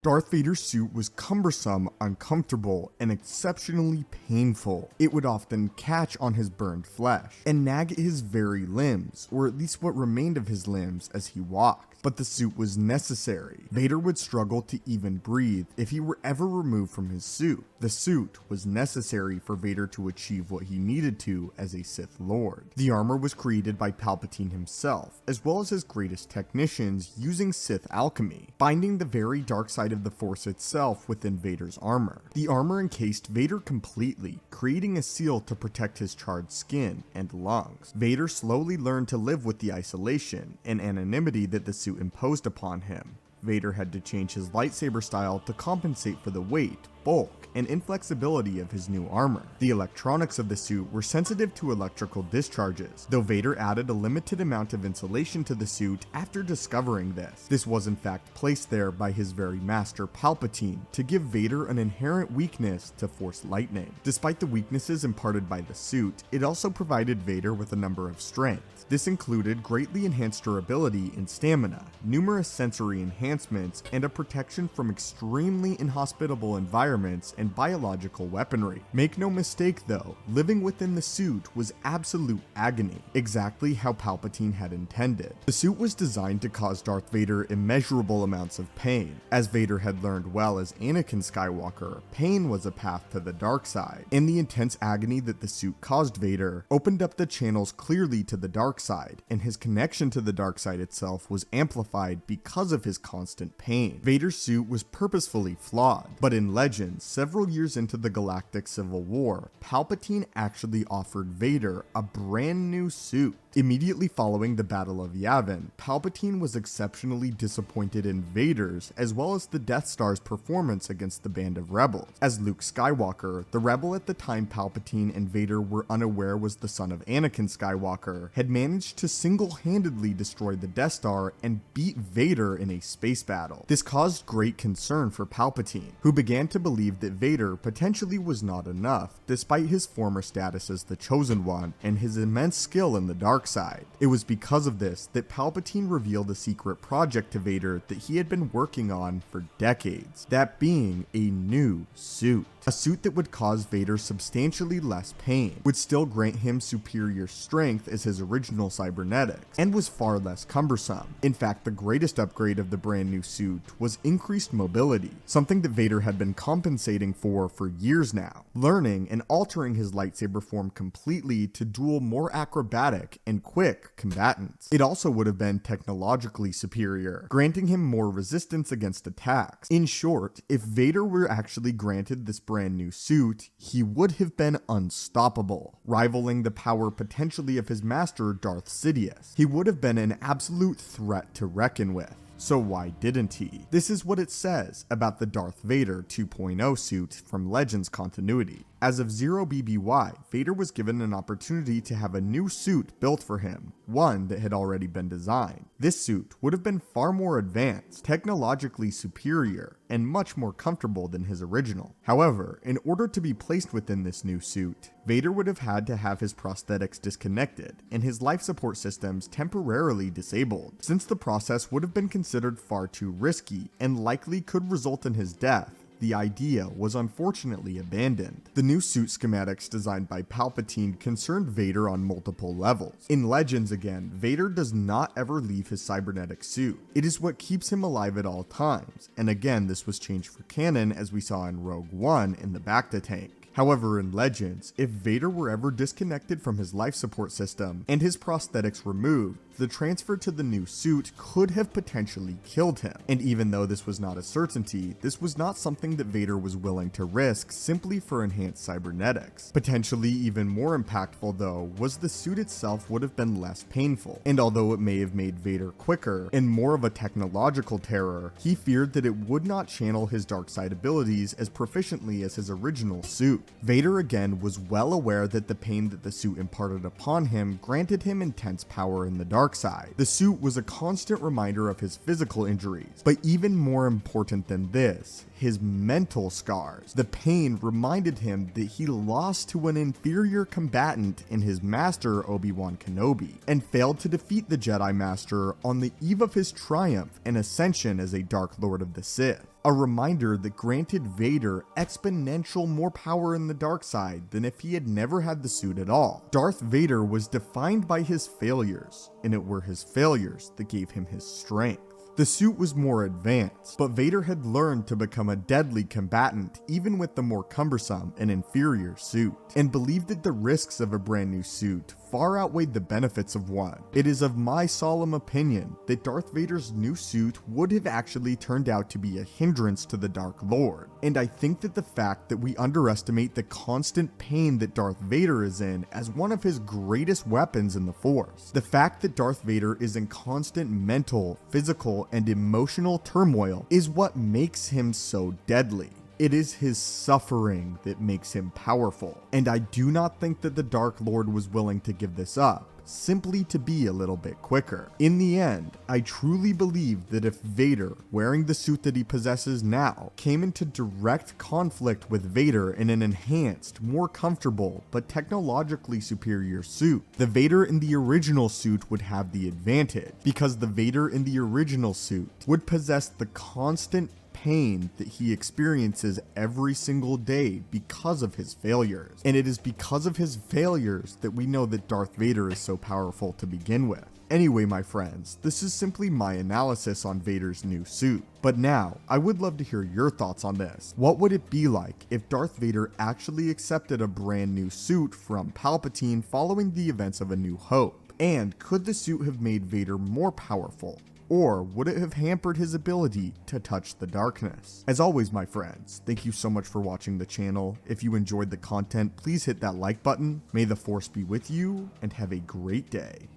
Darth Vader's suit was cumbersome, uncomfortable, and exceptionally painful. It would often catch on his burned flesh and nag at his very limbs, or at least what remained of his limbs as he walked. But the suit was necessary. Vader would struggle to even breathe if he were ever removed from his suit. The suit was necessary for Vader to achieve what he needed to as a Sith Lord. The armor was created by Palpatine himself, as well as his greatest technicians using Sith alchemy, binding the very dark side of the Force itself within Vader's armor. The armor encased Vader completely, creating a seal to protect his charred skin and lungs. Vader slowly learned to live with the isolation and anonymity that the suit imposed upon him. Vader had to change his lightsaber style to compensate for the weight, bulk, and inflexibility of his new armor. The electronics of the suit were sensitive to electrical discharges, though Vader added a limited amount of insulation to the suit after discovering this. This was in fact placed there by his very master Palpatine to give Vader an inherent weakness to Force lightning. Despite the weaknesses imparted by the suit, it also provided Vader with a number of strengths. This included greatly enhanced durability and stamina, numerous sensory enhancements, and a protection from extremely inhospitable environments and biological weaponry. Make no mistake though, living within the suit was absolute agony, exactly how Palpatine had intended. The suit was designed to cause Darth Vader immeasurable amounts of pain. As Vader had learned well as Anakin Skywalker, pain was a path to the dark side, and the intense agony that the suit caused Vader opened up the channels clearly to the dark side, and his connection to the dark side itself was amplified because of his constant pain. Vader's suit was purposefully flawed, but in Legends, several years into the Galactic Civil War, Palpatine actually offered Vader a brand new suit. Immediately following the Battle of Yavin, Palpatine was exceptionally disappointed in Vader's as well as the Death Star's performance against the band of rebels. As Luke Skywalker, the rebel at the time Palpatine and Vader were unaware was the son of Anakin Skywalker, had managed to single-handedly destroy the Death Star and beat Vader in a space battle. This caused great concern for Palpatine, who began to believe that Vader potentially was not enough, despite his former status as the Chosen One and his immense skill in the dark side. It was because of this that Palpatine revealed a secret project to Vader that he had been working on for decades, that being a new suit. A suit that would cause Vader substantially less pain, would still grant him superior strength as his original cybernetics, and was far less cumbersome. In fact, the greatest upgrade of the brand new suit was increased mobility, something that Vader had been compensating for years now, learning and altering his lightsaber form completely to duel more acrobatic and quick combatants. It also would have been technologically superior, granting him more resistance against attacks. In short, if Vader were actually granted this brand new suit, he would have been unstoppable, rivaling the power potentially of his master Darth Sidious. He would have been an absolute threat to reckon with. So why didn't he? This is what it says about the Darth Vader 2.0 suit from Legends continuity. As of 0BBY, Vader was given an opportunity to have a new suit built for him, one that had already been designed. This suit would have been far more advanced, technologically superior, and much more comfortable than his original. However, in order to be placed within this new suit, Vader would have had to have his prosthetics disconnected and his life support systems temporarily disabled, since the process would have been considered far too risky and likely could result in his death. The idea was unfortunately abandoned. The new suit schematics designed by Palpatine concerned Vader on multiple levels. In Legends again, Vader does not ever leave his cybernetic suit. It is what keeps him alive at all times, and again this was changed for canon as we saw in Rogue One in the Bacta tank. However, in Legends, if Vader were ever disconnected from his life support system and his prosthetics removed, the transfer to the new suit could have potentially killed him. And even though this was not a certainty, this was not something that Vader was willing to risk simply for enhanced cybernetics. Potentially even more impactful though, was the suit itself would have been less painful. And although it may have made Vader quicker and more of a technological terror, he feared that it would not channel his dark side abilities as proficiently as his original suit. Vader again was well aware that the pain that the suit imparted upon him granted him intense power in the dark side. The suit was a constant reminder of his physical injuries, but even more important than this, his mental scars. The pain reminded him that he lost to an inferior combatant in his master Obi-Wan Kenobi, and failed to defeat the Jedi Master on the eve of his triumph and ascension as a Dark Lord of the Sith. A reminder that granted Vader exponential more power in the dark side than if he had never had the suit at all. Darth Vader was defined by his failures, and it were his failures that gave him his strength. The suit was more advanced, but Vader had learned to become a deadly combatant even with the more cumbersome and inferior suit, and believed that the risks of a brand new suit far outweighed the benefits of one. It is of my solemn opinion that Darth Vader's new suit would have actually turned out to be a hindrance to the Dark Lord, and I think that the fact that we underestimate the constant pain that Darth Vader is in as one of his greatest weapons in the Force. The fact that Darth Vader is in constant mental, physical, and emotional turmoil is what makes him so deadly. It is his suffering that makes him powerful, and I do not think that the Dark Lord was willing to give this up, simply to be a little bit quicker. In the end, I truly believe that if Vader, wearing the suit that he possesses now, came into direct conflict with Vader in an enhanced, more comfortable, but technologically superior suit, the Vader in the original suit would have the advantage, because the Vader in the original suit would possess the constant pain that he experiences every single day because of his failures. And it is because of his failures that we know that Darth Vader is so powerful to begin with. Anyway, my friends, this is simply my analysis on Vader's new suit. But now, I would love to hear your thoughts on this. What would it be like if Darth Vader actually accepted a brand new suit from Palpatine following the events of A New Hope? And could the suit have made Vader more powerful? Or would it have hampered his ability to touch the darkness? As always, my friends, thank you so much for watching the channel. If you enjoyed the content, please hit that like button. May the Force be with you, and have a great day.